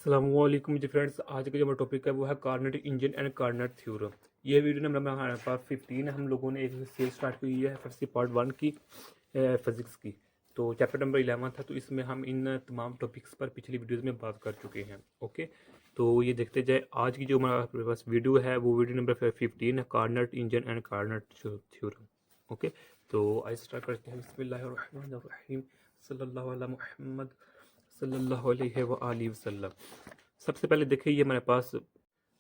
अस्सलामुअलैकुम जी फ्रेंड्स। आज का जो हमारा टॉपिक है वो है Carnot engine and Carnot theorem. ये वीडियो नंबर हमारे पास 15 है। हम लोगों ने एक सीरीज स्टार्ट की है फर्स्ट पार्ट 1 की फिजिक्स की। तो चैप्टर नंबर 11 था, तो इसमें हम इन तमाम टॉपिक्स पर पिछली वीडियोज़ में बात कर चुके हैं। ओके, तो ये देखते जाए। आज की जो हमारे पास वीडियो है वो वीडियो नंबर 15 है, Carnot engine and Carnot theorem. Okay, तो आज स्टार्ट करते हैं। बिस्मिल्लाहिर्रहमानिर्रहीम, सल्लल्लाहु अला मुहम्मद सल्लल्लाहु अलैहि व आलिहि वसल्लम। सबसे पहले देखिए, ये हमारे पास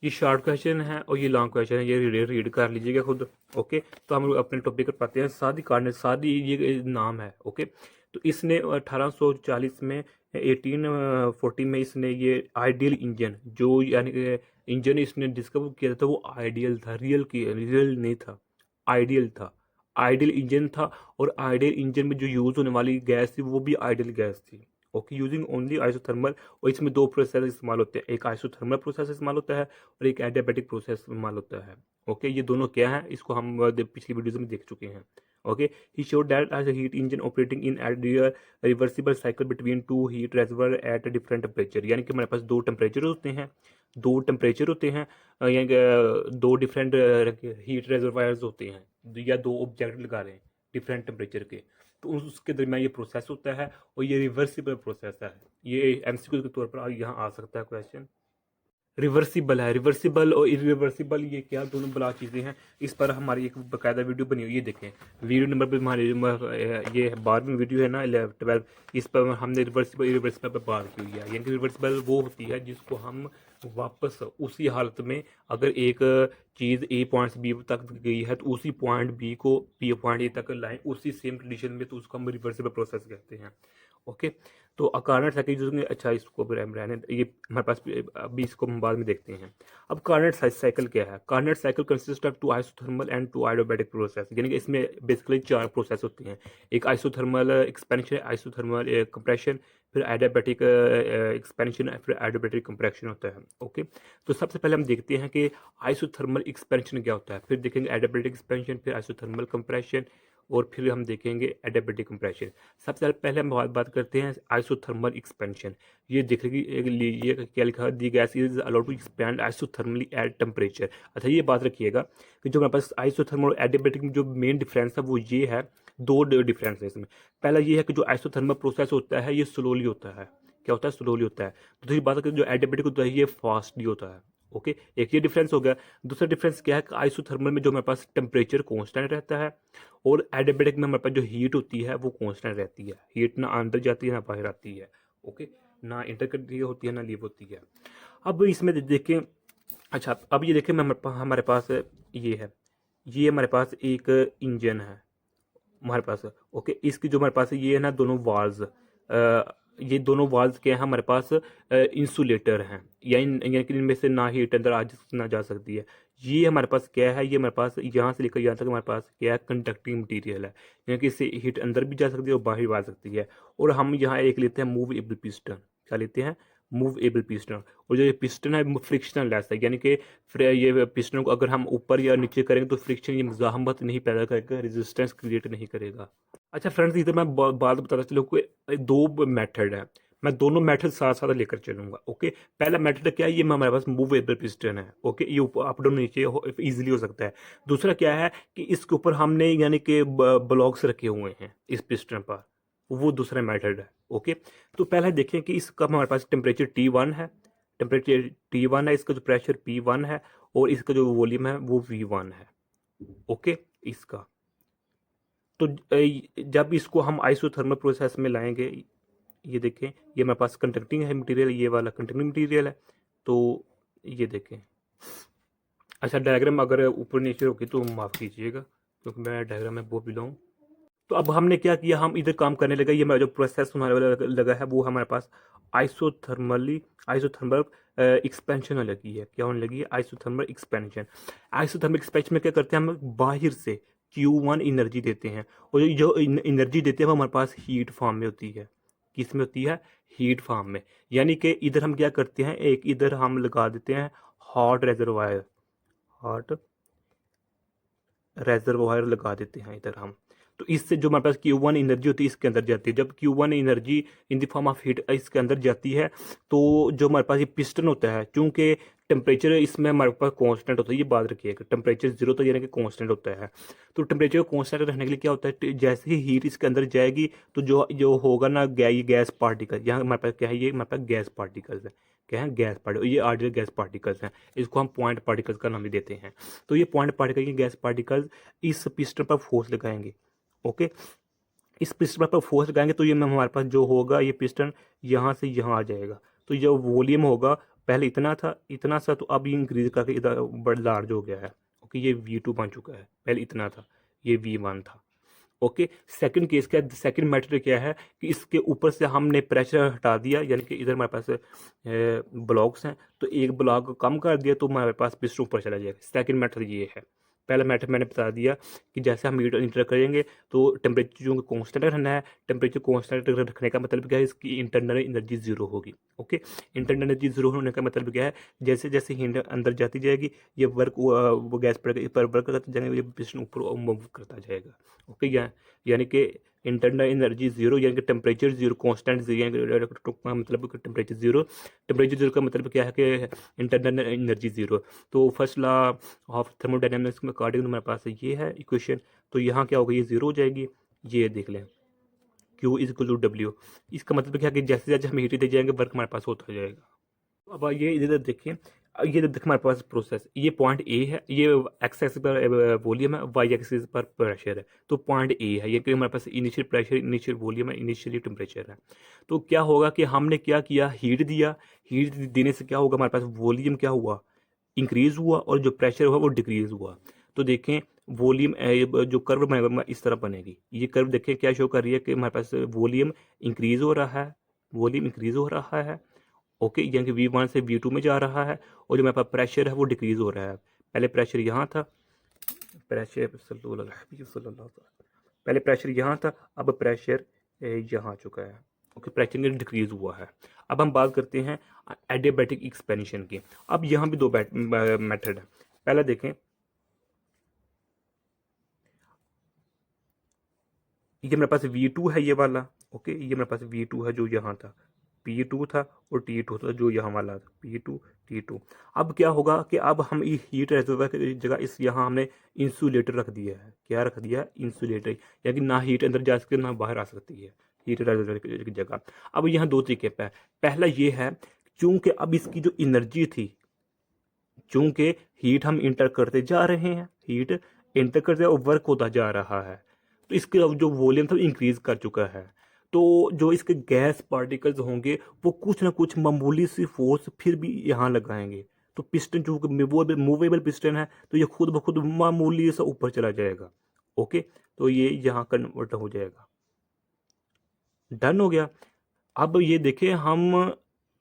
ये शॉर्ट क्वेश्चन है और ये लॉन्ग क्वेश्चन है, ये रीड कर लीजिएगा खुद। ओके, तो हम लोग अपने टॉपिक पर पाते हैं। सादी कार्नोट, सादी ये नाम है। ओके, तो इसने 1840 में 1840 में इसने ये आइडियल इंजन, जो यानी कि इंजन इसने डिस्कवर किया था वो आइडियल था, रियल नहीं था, आइडियल था। आइडियल इंजन था, और आइडियल इंजन में जो यूज़ होने वाली गैस थी वो भी आइडियल गैस थी। Okay, using only isothermal. और इसमें दो प्रोसेस इस्तेमाल होते हैं, एक आइसोथर्मल प्रोसेस इस्तेमाल होता है और एक एडियाबैटिक प्रोसेस इस्तेमाल होता है। ओके, ये दोनों क्या है इसको हम पिछली वीडियोज में देख चुके हैं। Okay, he showed that as a heat engine operating in reversible cycle between two heat reservoir at different temperature. यानी कि हमारे पास दो टेम्परेचर होते हैं, यानी कि दो डिफरेंट हीट रेजर्वायर्स होते हैं, या दो ऑब्जेक्ट लगा रहे हैं डिफरेंट टेम्परेचर के, तो उसके दरमियान ये प्रोसेस होता है और ये रिवर्सिबल प्रोसेस है। ये एमसीक्यू के तौर पर यहाँ आ सकता है क्वेश्चन। रिवर्सिबल है, रिवर्सिबल और इरिवर्सिबल ये क्या दोनों बड़ा चीज़ें हैं। इस पर हमारी एक बाकायदा वीडियो बनी हुई है, देखें वीडियो नंबर पे हमारे ये 12वीं वीडियो है ना, 12। इस पर हमने रिवर्सिबल इरिवर्सिबल पर बात की हुई है। यानी कि रिवर्सिबल वो होती है जिसको हम वापस उसी हालत में, अगर एक चीज़ ए पॉइंट से बी तक गई है तो उसी पॉइंट बी को पी पॉइंट ए तक लाएं उसी सेम कंडीशन में, तो उसको हम रिवर्सिबल प्रोसेस कहते हैं। ओके, तो कार्नोट साइकिल यूजिंग, अच्छा इसको रहने ये हमारे पास अभी इसको हम बाद में देखते हैं। अब कार्नोट साइकिल क्या है? Carnot cycle consist of two isothermal and two adiabatic process. यानी कि इसमें बेसिकली चार प्रोसेस होते हैं, एक आइसोथर्मल एक्सपेंशन, आइसोथर्मल कंप्रेशन, फिर एडियाबैटिक एक्सपेंशन, फिर एडियाबैटिक कंप्रेशन होता है। ओके, तो सबसे पहले हम देखते हैं कि आइसोथर्मल एक्सपेंशन क्या होता है, फिर देखेंगे एडियाबैटिक एक्सपेंशन, फिर आइसोथर्मल कंप्रेशन, और फिर हम देखेंगे एडियाबैटिक कंप्रेशन। सबसे पहले हम बात करते हैं आइसोथर्मल एक्सपेंशन। ये देखिए ये क्या लिखा है, the gas is allowed to expand isothermally at temperature. अच्छा, ये बात रखिएगा कि जो हमारे पास आइसोथर्मल और एडियाबैटिक में जो मेन डिफरेंस है वो ये है, दो डिफरेंस है इसमें। पहला ये है कि जो आइसोथर्मल प्रोसेस होता है ये स्लोली होता है। क्या होता है? स्लोली होता है। दूसरी बात है कि जो एडियाबैटिक होता है ये फास्टली होता है। ओके, एक ये डिफरेंस हो गया। दूसरा डिफरेंस क्या है कि आइसोथर्मल में जो हमारे पास टेम्परेचर कांस्टेंट रहता है, और एडियाबैटिक में हमारे पास जो हीट होती है वो कांस्टेंट रहती है। हीट ना अंदर जाती है ना बाहर आती है। ओके, ना इंटरकट होती है ना लीव होती है। अब इसमें देखें, अच्छा अब ये देखें हमारे पास ये है, ये हमारे पास एक इंजन है हमारे पास। ओके, इसकी जो हमारे पास है ये है ना, दोनों वाल्स, ये दोनों वाल्स के हैं हमारे पास, इंसुलेटर हैं, यानी कि इनमें से ना हीट अंदर ना जा सकती है। ये हमारे पास क्या है, ये हमारे पास यहाँ से लेकर यहाँ तक हमारे पास क्या है, कंडक्टिंग मटीरियल है, यानी कि इससे हीट अंदर भी जा सकती है और बाहर भी आ सकती है। और हम यहाँ एक लेते हैं मूवेबल पिस्टन। क्या लेते हैं? Movable piston. और जो ये पिस्टन है फ्रिक्शनल लेस है, यानी कि फिर ये पिस्टन को अगर हम ऊपर या नीचे करेंगे तो फ्रिक्शन, ये मुज़ाहमत नहीं पैदा करेगा, रेजिस्टेंस क्रिएट नहीं करेगा। अच्छा फ्रेंड्स, इधर मैं बात बताता चलो कि दो मेथड है, मैं दोनों मेथड साथ साथ लेकर चलूंगा। ओके, पहला मेथड क्या है, ये हमारे पास मूवेबल पिस्टन है। ओके, ये ऊपर अप डाउन नीचे इजीली हो सकता है। दूसरा क्या है कि इसके ऊपर हमने यानी कि ब्लॉक्स रखे हुए हैं इस पिस्टन पर, वो दूसरा मेथड है। ओके, तो पहले देखें कि इसका हमारे पास टेम्परेचर T1 है, टेम्परेचर T1 है, इसका जो प्रेशर P1 है, और इसका जो वॉल्यूम है वो V1 है। ओके, इसका तो जब इसको हम आइसोथर्मल प्रोसेस में लाएंगे, ये देखें ये मेरे पास कंडक्टिंग है मटेरियल, ये वाला कंडक्टिंग मटेरियल है। तो ये देखें, अच्छा डायग्राम अगर ऊपर नीचे होगी तो माफ़ कीजिएगा, क्योंकि मैं डायग्राम में बहुत बिलोंग। तो अब हमने क्या किया, हम इधर काम करने लगे, ये मेरा जो प्रोसेस हमारे वाला लगा है वो हमारे पास आइसोथर्मल एक्सपेंशन होने लगी है। क्या होने लगी है? Isothermal expansion. आइसोथर्मल एक्सपेंशन में क्या करते हैं, हम बाहर से Q1 एनर्जी देते हैं, और जो एनर्जी देते हैं वो हमारे पास हीट फॉर्म में होती है। किस में होती है? हीट फॉर्म में। यानी कि इधर हम क्या करते हैं, एक इधर हम लगा देते हैं हॉट रेजर्वायर, हॉट रेजर्वायर लगा देते हैं इधर हम। तो इससे जो हमारे पास Q1 एनर्जी होती है इसके अंदर जाती है। जब Q1 energy in the form of heat इसके अंदर जाती है तो जो हमारे पास ये पिस्टन होता है, चूंकि टेम्परेचर इसमें हमारे पास कांस्टेंट होता है, ये बात रखिएगा, टेम्परेचर जीरो तो यानी कि कांस्टेंट होता है। तो टेम्परेचर को कांस्टेंट रखने के लिए क्या होता है, जैसे ही हीट इसके अंदर जाएगी तो जो जो होगा ना ये गैस पार्टिकल, यहाँ हमारे पास क्या है, ये हमारे पास गैस पार्टिकल्स है, क्या है, गैस पार्टिकल, ये ऑर्डिनरी गैस पार्टिकल्स हैं, इसको हम पॉइंट पार्टिकल्स का नाम भी देते हैं। तो ये पॉइंट पार्टिकल, ये गैस पार्टिकल्स इस पिस्टन पर फोर्स लगाएंगे। ओके, इस पिस्टन पर फोर्स लगाएंगे तो ये में हमारे पास जो होगा, ये पिस्टन यहाँ से यहाँ आ जाएगा। तो जो वॉल्यूम होगा पहले इतना था, इतना सा, तो अब ये इंक्रीज करके इधर बड़ा लार्ज हो गया है। ओके, ये V2 बन चुका है, पहले इतना था, ये V1 था। ओके, सेकंड केस क्या है, सेकंड मैटर क्या है कि इसके ऊपर से हमने प्रेशर हटा दिया, यानी कि इधर हमारे पास ब्लॉक्स हैं, तो एक ब्लॉक कम कर दिया तो हमारे पास पिस्टन ऊपर चला जाएगा। सेकंड मैटर ये है। पहला मैटर मैंने बता दिया कि जैसे हम हीट इंटर करेंगे तो टेम्परेचर जो कांस्टेंट रहना है, टेम्परेचर कांस्टेंट रखने का मतलब क्या है, इसकी इंटरनल एनर्जी जीरो होगी। ओके, इंटरनल एनर्जी जीरो होने का मतलब क्या है, जैसे जैसे हीट अंदर जाती जाएगी ये वर्क वो गैस पर वर्क करता जाएगा, ये पिस्टन ऊपर मूव करता जाएगा। ओके, यानी कि इंटरनल एनर्जी जीरो, यानी कि टेम्परेचर जीरो, कांस्टेंट जीरो, यानी कि मतलब टेम्परेचर जीरो, टेम्परेचर जीरो का मतलब क्या है कि इंटरनल एनर्जी जीरो। तो फर्स्ट लॉ ऑफ थर्मोडायनेमिक्स में अकॉर्डिंग हमारे पास ये है इक्वेशन, तो यहाँ क्या होगा, ये जीरो हो जाएगी। ये देख लें, Q is equal to W, इसका मतलब क्या है कि जैसे जैसे हम हीट देते जाएंगे वर्क हमारे पास होता जाएगा। अब ये इधर देखिए, ये देखिए हमारे पास प्रोसेस, ये पॉइंट ए है, ये एक्स एक्सिस पर वॉल्यूम है, वाई एक्सिस पर प्रेशर है। तो पॉइंट ए है, ये कि हमारे पास इनिशियल प्रेशर, इनिशियल वॉल्यूम है, इनिशियली टेम्परेचर है। तो क्या होगा कि हमने क्या किया, हीट दिया, हीट देने से क्या होगा, हमारे पास वॉल्यूम क्या हुआ, इंक्रीज हुआ, और जो प्रेशर हुआ वो डिक्रीज हुआ। तो देखें वॉल्यूम जो कर्व इस तरह बनेगी, ये कर्व देखें क्या शो कर रही है कि हमारे पास वॉल्यूम इंक्रीज हो रहा है, वॉल्यूम इंक्रीज हो रहा है। ओके, यानी कि V1 से V2 में जा रहा है, और जो हमारे पास प्रेशर है वो डिक्रीज हो रहा है। पहले प्रेशर यहाँ था, प्रेशर पहले प्रेशर यहाँ था, अब प्रेशर यहाँ आ चुका है। ओके, प्रेशर डिक्रीज हुआ है। अब हम बात करते हैं एडियाबैटिक एक्सपेंशन की। अब यहाँ भी दो मेथड है। पहला देखें, ये मेरे पास V2 है, ये वाला। ओके, ये मेरे पास V2 है जो यहाँ था, P2 था, और T2 था जो यहाँ वाला था, P2 T2। अब क्या होगा कि अब हम ये हीट रिजर्वर की जगह इस यहाँ हमने इंसुलेटर रख दिया है। क्या रख दिया, इंसुलेटर, यानी ना हीट अंदर जा सकती है ना बाहर आ सकती है, हीट रिजर्वर की जगह। अब यहाँ दो तरीके पे है। पहला ये है, चूंकि अब इसकी जो एनर्जी थी, चूंकि हीट हम इंटर करते जा रहे हैं, हीट इंटर करते और वर्क होता जा रहा है, तो इसके जो वॉल्यूम था इंक्रीज कर चुका है। तो जो इसके गैस पार्टिकल्स होंगे वो कुछ ना कुछ मामूली सी फोर्स फिर भी यहाँ लगाएंगे। तो पिस्टन जो मूवेबल पिस्टन है, तो ये खुद ब खुद मामूली सा ऊपर चला जाएगा। ओके, तो ये यहाँ कन्वर्ट हो जाएगा। डन हो गया। अब ये देखें, हम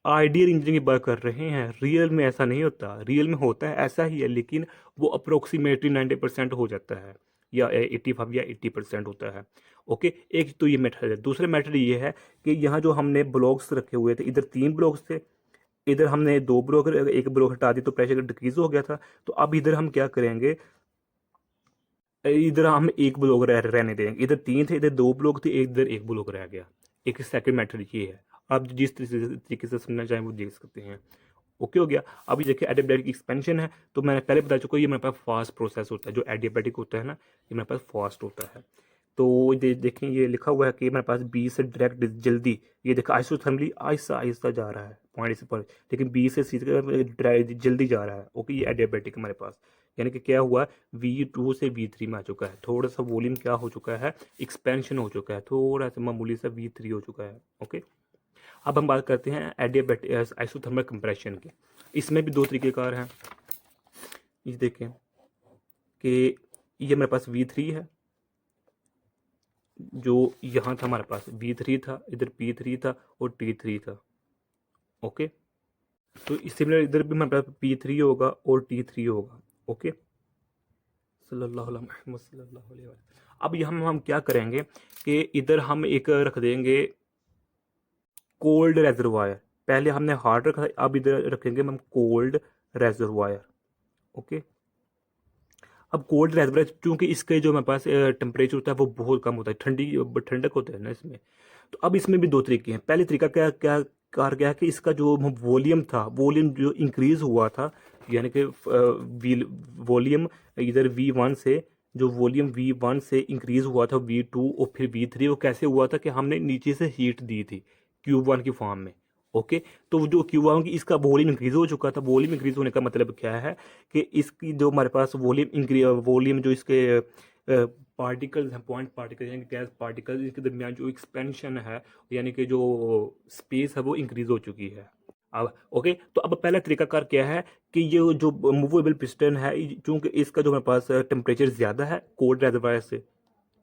आइडियल इंजीनियरिंग की बात कर रहे हैं, रियल में ऐसा नहीं होता। रियल में होता है ऐसा ही है, लेकिन वो अप्रोक्सीमेटली 90% हो जाता है, या 85 या 80% होता है। ओके, एक तो ये मैटर है। दूसरा मैटर ये है कि यहाँ जो हमने ब्लॉक्स रखे हुए थे, इधर 3 ब्लॉक्स थे, इधर हमने 2 ब्लॉक, एक ब्लॉक हटा दी तो प्रेशर डिक्रीज हो गया था। तो अब इधर हम क्या करेंगे, इधर हम एक ब्लॉक रहने देंगे। इधर 3 थे, इधर 2 ब्लॉक थे, इधर एक ब्लॉक रह गया। एक सेकंड मैटर ये है। आप जिस तरीके से समझना चाहें वो देख सकते हैं। ओके हो गया। अब ये देखिए एडियाबैटिक एक्सपेंशन है, तो मैंने पहले बता चुका, ये मेरे पास फास्ट प्रोसेस होता है। जो एडियाबैटिक होता है ना, ये मेरे पास फास्ट होता है। तो देखें ये लिखा हुआ है कि मेरे पास बी से डायरेक्ट जल्दी, ये देखा आइसोथर्मली आहिस्ता आहिस्ता जा रहा है पॉइंट से पॉइंट, लेकिन बी से सी जल्दी जा रहा है। ओके, ये एडियाबैटिक हमारे पास, यानी कि क्या हुआ, V2 से V3 में आ चुका है। थोड़ा सा वॉल्यूम क्या हो चुका है, एक्सपेंशन हो चुका है, थोड़ा सा मामूली सा V3 हो चुका है। ओके, अब हम बात करते हैं एडियाबैटिक आइसोथर्मल कंप्रेशन की। इसमें भी दो तरीकेकार हैं। ये देखें कि ये मेरे पास V3 है, जो यहाँ था हमारे पास V3 था, इधर P3 था और T3 था। ओके, तो सिमिलर इधर भी हमारे पास P3 होगा और T3 होगा। ओके, सल्लल्लाहु अलैहि मुहम्मद सल्लल्लाहु अलैहि वसल्लम। अब यहाँ हम क्या करेंगे कि इधर हम एक रख देंगे कोल्ड रेजरवायर। पहले हमने हार्ड रखा था, अब इधर रखेंगे हम कोल्ड रेजरवायर। ओके, अब कोल्ड रेजरवायर चूंकि इसके जो हमारे पास टेम्परेचर होता है वो बहुत कम होता है, ठंडी ठंडक होता है ना इसमें। तो अब इसमें भी दो तरीके हैं। पहले तरीका क्या क्या कार गया कि इसका जो वॉल्यूम था, वॉल्यूम जो इंक्रीज हुआ था, यानी कि वॉल्यूम इधर V1 से, जो वॉल्यूम V1 से इंक्रीज हुआ था V2 और फिर V3, वो कैसे हुआ था कि हमने नीचे से हीट दी थी Q1 की फॉर्म में। ओके, तो जो Q1 की इसका वॉल्यूम इंक्रीज हो चुका था। वॉल्यूम इंक्रीज होने का मतलब क्या है कि इसकी जो हमारे पास वॉल्यूम जो इसके पार्टिकल्स हैं, पॉइंट पार्टिकल यानी गैस पार्टिकल, इसके दरमियान जो एक्सपेंशन है यानी कि जो स्पेस है वो इंक्रीज हो चुकी है। अब ओके, तो अब पहला तरीकाकार क्या है कि ये जो मूवेबल पिस्टन है, चूंकि इसका जो हमारे पास टेम्परेचर ज़्यादा है कोल्ड रेजरवायर से,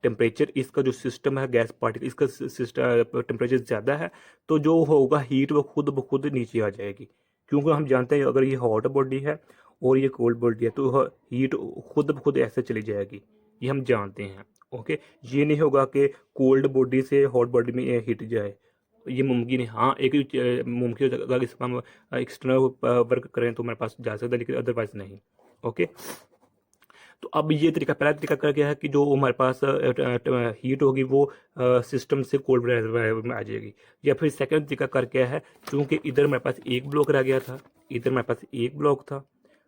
टेम्परेचर इसका जो सिस्टम है गैस पार्टिकल, इसका सिस्टम टेम्परेचर ज़्यादा है, तो जो होगा हीट वो खुद ब खुद नीचे आ जाएगी। क्योंकि हम जानते हैं अगर ये हॉट बॉडी है और ये कोल्ड बॉडी है तो हीट खुद ब खुद ऐसे चली जाएगी, ये हम जानते हैं। ओके, ये नहीं होगा कि कोल्ड बॉडी से हॉट बॉडी में हीट जाए, ये मुमकिन है। हाँ, एक मुमकिन है अगर इसका हम एक्सटर्नल वर्क करें तो हमारे पास जा सकता है, लेकिन अदरवाइज नहीं। ओके, तो अब ये तरीका, पहला तरीका कर गया है कि जो हमारे पास हीट होगी वो सिस्टम से कोल्ड रेजरवायर में आ जाएगी। या फिर सेकंड तरीका कर क्या है, क्योंकि इधर हमारे पास एक ब्लॉक रह गया था, इधर हमारे पास एक ब्लॉक था,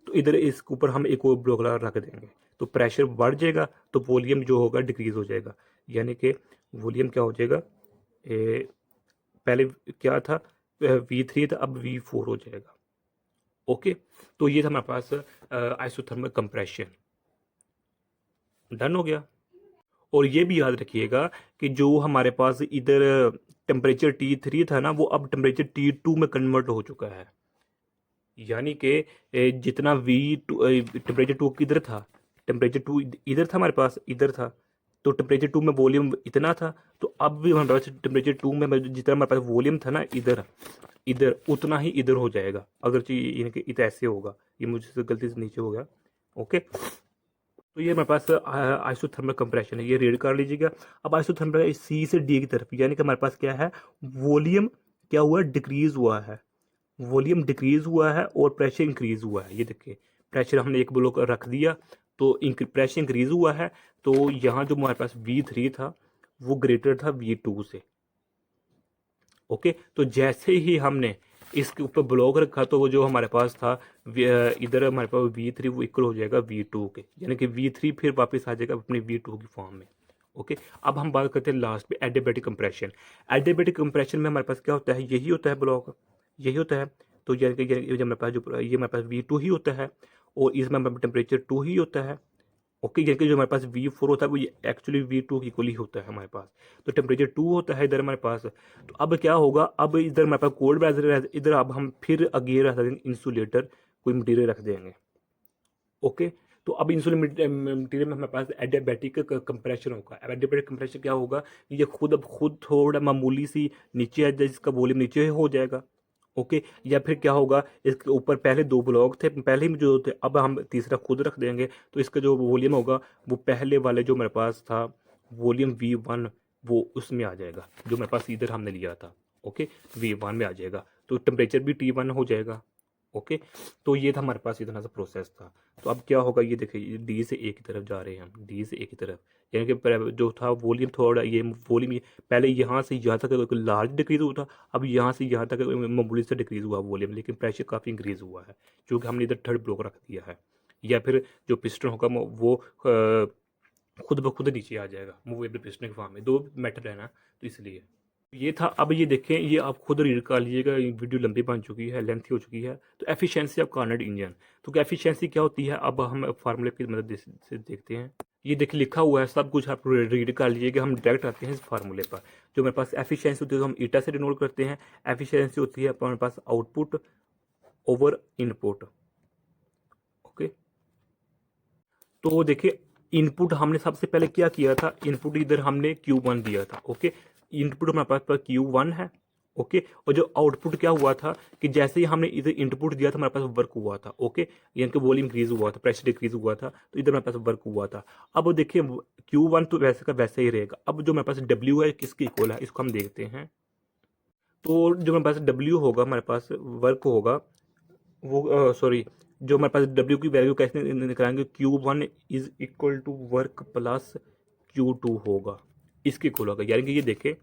तो इधर इसके ऊपर हम एक और ब्लॉक रख देंगे, तो प्रेशर बढ़ जाएगा, तो वॉल्यूम जो होगा डिक्रीज हो जाएगा। यानी कि वॉल्यूम क्या हो जाएगा, पहले क्या था V3 था, अब V4 हो जाएगा। ओके, तो ये था हमारे पास आइसोथर्मल कंप्रेशन, डन हो गया। और ये भी याद रखिएगा कि जो हमारे पास इधर टेम्परेचर T3 था ना, वो अब टेम्परेचर T2 में कन्वर्ट हो चुका है। यानी कि जितना टेम्परेचर 2 किधर था, टेम्परेचर 2 इधर था हमारे पास, इधर था, तो टेम्परेचर 2 में वॉल्यूम इतना था, तो अब भी हमारे पास टेम्परेचर 2 में जितना हमारे पास वॉल्यूम था ना इधर, इधर उतना ही इधर हो जाएगा। अगर यानी कि इधर ऐसे होगा, ये मुझसे गलती से नीचे हो गया। ओके, तो ये हमारे पास आइसोथर्मल कंप्रेशन है, ये रीड कर लीजिएगा। अब आइसोथर्मल C से D की तरफ, यानी कि हमारे पास क्या है, वॉल्यूम क्या हुआ, डिक्रीज हुआ है, वॉल्यूम डिक्रीज हुआ है और प्रेशर इंक्रीज हुआ है। ये देखिए, प्रेशर हमने एक ब्लॉक रख दिया तो प्रेशर इंक्रीज हुआ है, तो यहाँ जो हमारे पास V3 था वो ग्रेटर था V2 से। ओके, तो जैसे ही हमने इसके ऊपर ब्लॉक रखा तो वो जो हमारे पास था इधर हमारे पास V3 वो इक्वल हो जाएगा V2 के, यानी कि V3 फिर वापस आ जाएगा अपने V2 की फॉर्म में। ओके, अब हम बात करते हैं लास्ट पे एडियाबैटिक कंप्रेशन। एडियाबैटिक कंप्रेशन में हमारे पास क्या होता है, यही होता है ब्लॉक, यही होता है। तो यानी कि ये हमारे पास जो ये हमारे पास V2 ही होता है और इसमें हमारे पास टेम्परेचर 2 ही होता है। ओके, यानी कि जो हमारे पास V4 होता है वो एक्चुअली V2 की इक्वल ही होता है हमारे पास, तो टेम्परेचर 2 होता है इधर हमारे पास। तो अब क्या होगा, अब इधर हमारे पास कोल्ड ब्रेजर, इधर अब हम फिर आगे रख देंगे इंसुलेटर, कोई मटीरियल रख देंगे। ओके, तो अब इंसुलिन मटीरियल में हमारे पास एडियाबैटिक कंप्रेशन होगा। एडियाबैटिक कंप्रेशन क्या होगा, ये खुद अब खुद थोड़ा मामूली सी नीचे आ जाए, इसका वॉल्यूम नीचे हो जाएगा। ओके, या फिर क्या होगा, इसके ऊपर पहले दो ब्लॉक थे पहले ही जो थे, अब हम तीसरा खुद रख देंगे, तो इसका जो वॉल्यूम होगा वो पहले वाले जो मेरे पास था वॉल्यूम V1 वो उसमें आ जाएगा, जो मेरे पास इधर हमने लिया था। ओके, V1 में आ जाएगा, तो टेम्परेचर भी T1 हो जाएगा। ओके, तो ये था हमारे पास इतना सा प्रोसेस था। तो अब क्या होगा, ये देखिए D से A की तरफ जा रहे हैं हम, D से A की तरफ, यानी कि जो था वॉल्यूम थोड़ा, ये वॉल्यूम पहले यहाँ से यहाँ तक लार्ज डिक्रीज हुआ था, अब यहाँ से यहाँ तक मामूली से डिक्रीज हुआ वॉल्यूम, लेकिन प्रेशर काफ़ी इंक्रीज हुआ है क्योंकि हमने इधर थर्ड ब्लॉक रख दिया है। या फिर जो पिस्टन होगा वो खुद ब खुद नीचे आ जाएगा मूवेबल पिस्टन के फॉर्म में, दो मेटल है ना, तो इसलिए ये था। अब ये देखें, ये आप खुद रीड कर लीजिएगा, वीडियो लंबी बन चुकी है, लेंथी हो चुकी है। तो एफिशिएंसी ऑफ कार्नट इंजन, तो एफिशिएंसी क्या होती है, अब हम फार्मूले की मदद से देखते हैं। ये देखिए लिखा हुआ है, सब कुछ आप रीड कर लीजिएगा। हम डायरेक्ट आते हैं इस फार्मूले पर। जो मेरे पास एफिशिएंसी होती है तो हम ईटा से डिनोट करते हैं। एफिशिएंसी होती है हमारे पास आउटपुट ओवर इनपुट। ओके, तो देखिए इनपुट हमने सबसे पहले क्या किया था, इनपुट इधर हमने Q1 दिया था। ओके, इनपुट हमारे पास Q1 है। ओके, और जो आउटपुट क्या हुआ था कि जैसे ही हमने इधर इनपुट दिया था हमारे पास वर्क हुआ था। ओके, यानी कि वॉल्यूम इंक्रीज हुआ था, प्रेशर डिक्रीज हुआ था, तो इधर हमारे पास वर्क हुआ था। अब देखिए Q1 तो वैसे का वैसे ही रहेगा। अब जो मेरे पास W है किसकी इक्वल है, इसको हम देखते हैं। तो जो मेरे पास W होगा, हमारे पास वर्क होगा वो सॉरी जो हमारे पास डब्ल्यू की वैल्यू कैसे निकालेंगे, Q1 is equal to work plus Q2 होगा, इसके इक्वल होगा। यानी कि ये देखें,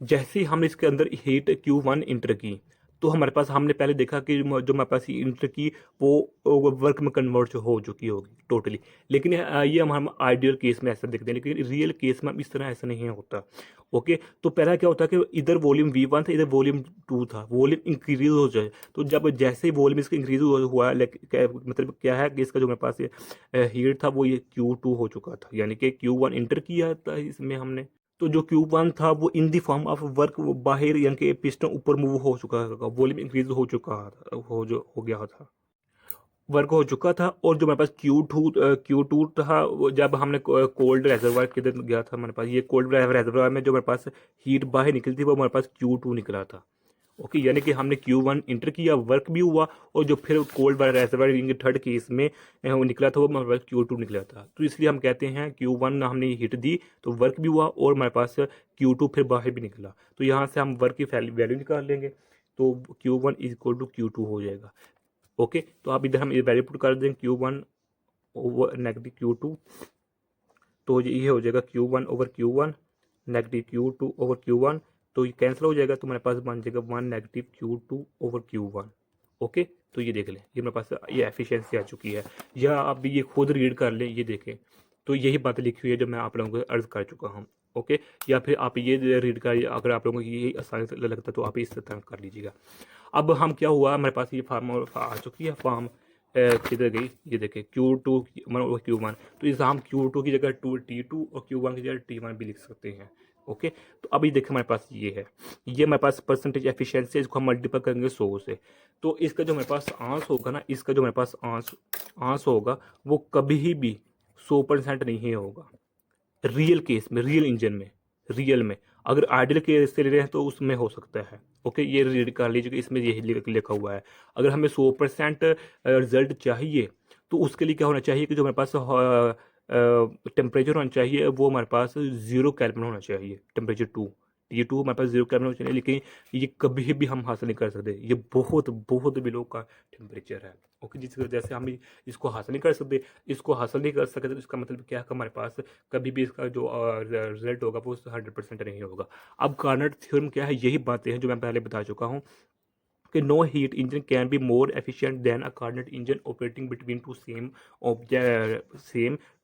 जैसे ही हमने इसके अंदर हीट Q1 इंटर की, तो हमारे पास हमने पहले देखा कि जो हमारे पास इंटर की वो वर्क में कन्वर्ट हो चुकी होगी टोटली। लेकिन ये हम आइडियल केस में ऐसा देखते हैं, लेकिन रियल केस में इस तरह ऐसा नहीं होता। ओके, तो पहला क्या होता है कि इधर वॉल्यूम V1 था, इधर वॉल्यूम 2 था, वॉल्यूम इंक्रीज हो जाए, तो जब जैसे ही वॉल्यूम इसका इंक्रीज हुआ मतलब क्या है कि इसका जो मेरे पास हीट था वो ये Q2 हो चुका था, यानी कि Q1 इंटर किया था इसमें हमने, तो जो Q1 था वो इन दी फॉर्म ऑफ वर्क वो बाहर, यानी कि पिस्टन ऊपर मूव हो चुका था, वॉल्यूम इंक्रीज हो चुका था, हो गया था, वर्क हो चुका था। और जो मेरे पास Q2 था, वो जब हमने कोल्ड रेजर्वायर किधर गया था हमारे पास, ये कोल्ड रेजर्वायर में जो मेरे पास हीट बाहर निकली थी वो हमारे पास Q2 निकला था। ओके, यानी कि हमने Q1 इंटर किया, वर्क भी हुआ, और जो फिर कोल्ड रेजर्वायर थर्ड केस में वो निकला था वो हमारे पास Q2 निकला था। तो इसलिए हम कहते हैं Q1 हमने हीट दी तो वर्क भी हुआ, और हमारे पास Q2 फिर बाहर भी निकला, तो यहाँ से हम वर्क की वैल्यू निकाल लेंगे, तो Q1 is equal to Q2 हो जाएगा। ओके, तो आप इधर हम वैल्यू पुट कर दें Q1 ओवर नेगेटिव Q2, तो ये हो जाएगा Q1 over Q1 negative Q2 over Q1, तो ये कैंसिल हो जाएगा, तो मेरे पास बन जाएगा 1 negative Q2 over Q1। Okay, तो ये देख लें, ये मेरे पास ये एफिशिएंसी आ चुकी है, या आप भी ये खुद रीड कर लें, ये देखें, तो यही बात लिखी हुई है जो मैं आप लोगों को अर्ज कर चुका हूँ। ओके, या फिर आप ये रीड कर, अगर आप लोगों को ये आसानी से लगता है तो आप इस तरह कर लीजिएगा। अब हम क्या हुआ, हमारे पास ये फार्म आ चुकी है, फॉर्म किधर गई, ये देखें Q2 और Q1, तो इस हम Q2 की जगह T2 और Q1 की जगह T1 भी लिख सकते हैं। ओके, तो अभी देखें हमारे पास ये है, ये हमारे पास परसेंटेज एफिशिएंसी, इसको हम मल्टीपल करेंगे 100 से, तो इसका जो हमारे पास आंस होगा ना, इसका जो हमारे पास आंस होगा वो कभी भी 100% नहीं होगा रियल केस में, रियल इंजन में, रियल में। अगर आइडियल केस से ले रहे हैं तो उसमें हो सकता है। ओके, ये रीड कर लीजिए कि इसमें यही लिखा हुआ है। अगर हमें 100% रिजल्ट चाहिए तो उसके लिए क्या होना चाहिए कि जो हमारे पास टेम्परेचर होना चाहिए वो हमारे पास 0 केल्विन होना चाहिए, टेम्परेचर T2 हमारे पास 0 केल्विन होना चाहिए, लेकिन ये कभी भी हम हासिल नहीं कर सकते, ये बहुत बहुत बिलो का टेम्परेचर है। ओके, जिस वजह से हम इसको हासिल नहीं कर सकते, इसको हासिल नहीं कर सकते तो इसका मतलब क्या है कि हमारे पास कभी भी इसका जो रिजल्ट होगा वो 100% नहीं होगा। अब कार्नट थ्योरम क्या है, यही बातें हैं जो मैं पहले बता चुका हूँ कि no heat engine can be more efficient than a Carnot engine operating between two same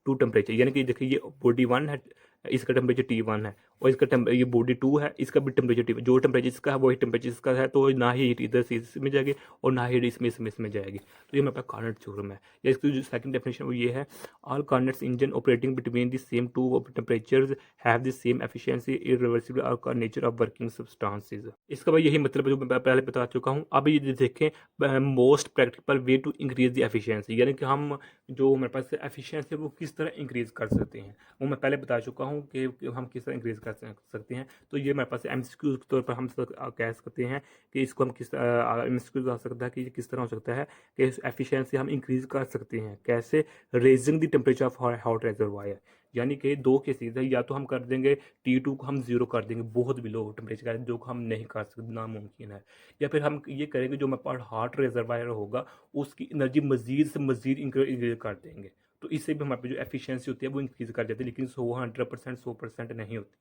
two temperature. यानी कि देखिए ये बॉडी 1 है, इसका टेम्परेचर T1 है, और इसका ये बॉडी 2 है, इसका भी टेम्परेचर T1, जो टेम्परेचर इसका है वही टेम्परेचर इसका है, तो ना ही हीट इधर से इसमें जाएगी और ना हीट इसमें जाएगी। तो ये मेरे पास कार्नट थ्योरम है, या इसकी जो सेकंड डेफिनेशन वो ये है, all Carnot's engine operating between the same two temperatures have the same efficiency irreversible और नेचर ऑफ वर्किंग सब्सटेंसेस। इसका भाई यही मतलब है जो मैं पहले बता चुका हूँ। अब ये देखें most practical way to increase the efficiency, यानी कि हम जो हमारे पास एफिशिएंसी है वो किस तरह इंक्रीज कर सकते हैं, वो मैं पहले बता चुका हूँ कि हम किस तरह इंक्रीज कर सकते हैं। तो ये हमारे पास MCQ के तौर पर हम कह सकते हैं कि इसको हम किस MCQ आ सकता है कि ये किस तरह हो सकता है कि एफिशिएंसी हम इंक्रीज कर सकते हैं कैसे, raising the temperature of hot reservoir. यानी कि दो केसेस है, या तो हम कर देंगे T2 को हम 0 कर देंगे, बहुत बिलो टेम्परेचर जो हम नहीं कर सकते, नामुमकिन है, या फिर हम ये करेंगे जो हमारे पास हॉट रेजर्वायर होगा उसकी एनर्जी मजीद से मजीद इंक्रीज कर देंगे, तो इससे भी हमारे जो एफिशिएंसी होती है वो इंक्रीज कर जाती है, लेकिन 100% नहीं होती।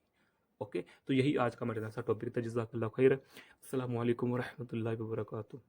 ओके, तो यही आज का मेरा सा टॉपिक था। जज़ाकल्लाह खैर। अस्सलामु अलैकुम वरहमतुल्लाहि वबरकातुहू।